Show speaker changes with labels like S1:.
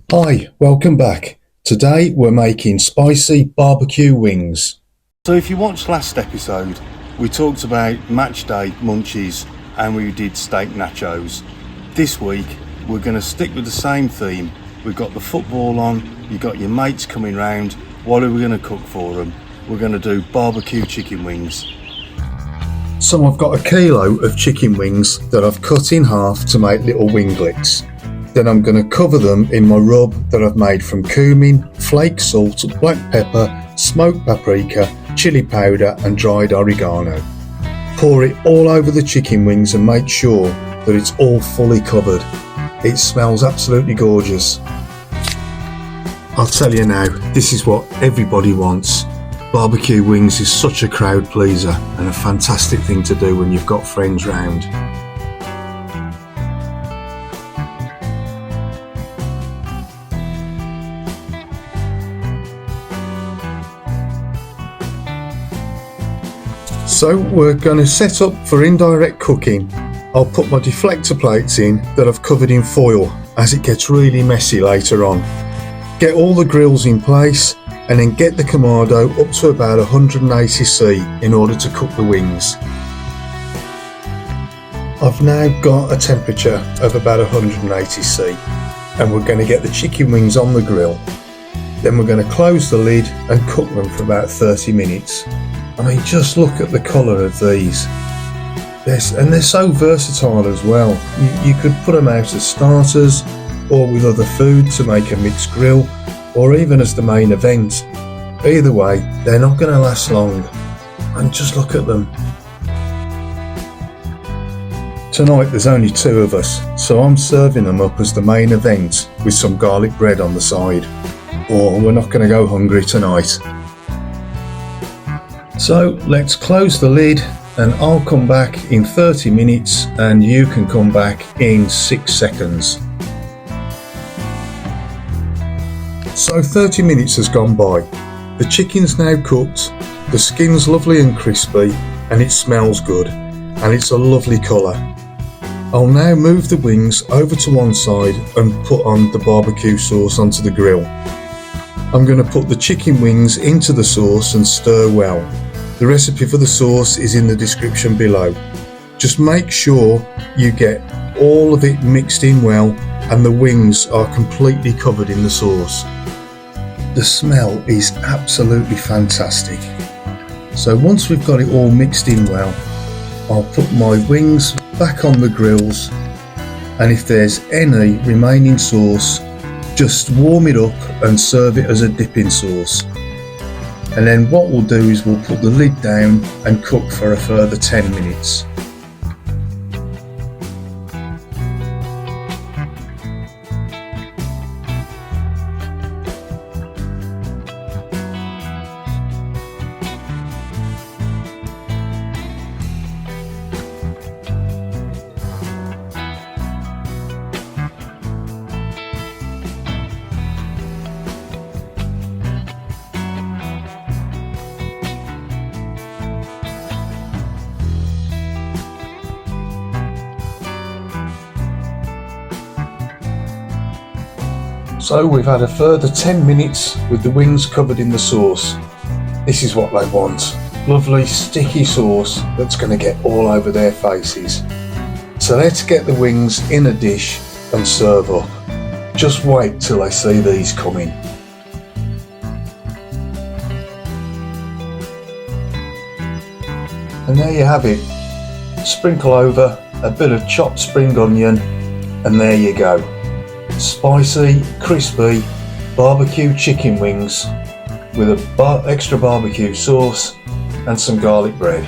S1: Hi, welcome back. Today we're making spicy barbecue wings. So if you watched last episode, we talked about match day munchies and we did steak nachos. This week we're going to stick with the same theme. We've got the football on, you've got your mates coming round. What are we going to cook for them? We're going to do barbecue chicken wings. So I've got a kilo of chicken wings that I've cut in half to make little winglets. Then I'm going to cover them in my rub that I've made from cumin, flake salt, black pepper, smoked paprika, chilli powder and dried oregano. Pour it all over the chicken wings and make sure that it's all fully covered. It smells absolutely gorgeous. I'll tell you now, this is what everybody wants. Barbecue wings is such a crowd pleaser and a fantastic thing to do when you've got friends round. So we're going to set up for indirect cooking. I'll put my deflector plates in that I've covered in foil as it gets really messy later on. Get all the grills in place and then get the Kamado up to about 180°C in order to cook the wings. I've now got a temperature of about 180°C and we're going to get the chicken wings on the grill. Then we're going to close the lid and cook them for about 30 minutes. I mean, just look at the colour of these. And they're so versatile as well. You could put them out as starters or with other food to make a mixed grill or even as the main event. Either way, they're not going to last long. And just look at them. Tonight there's only two of us, so I'm serving them up as the main event with some garlic bread on the side. Or we're not going to go hungry tonight. So let's close the lid and I'll come back in 30 minutes and you can come back in 6 seconds. So 30 minutes has gone by. The chicken's now cooked, the skin's lovely and crispy and it smells good and it's a lovely colour. I'll now move the wings over to one side and put on the barbecue sauce onto the grill. I'm going to put the chicken wings into the sauce and stir well. The recipe for the sauce is in the description below. Just make sure you get all of it mixed in well and the wings are completely covered in the sauce. The smell is absolutely fantastic. So once we've got it all mixed in well, I'll put my wings back on the grills and if there's any remaining sauce, just warm it up and serve it as a dipping sauce. And then what we'll do is we'll put the lid down and cook for a further 10 minutes. So we've had a further 10 minutes with the wings covered in the sauce. This is what they want. Lovely sticky sauce that's going to get all over their faces. So let's get the wings in a dish and serve up. Just wait till I see these coming. And there you have it. Sprinkle over a bit of chopped spring onion and there you go. Spicy, crispy barbecue chicken wings with a extra barbecue sauce and some garlic bread.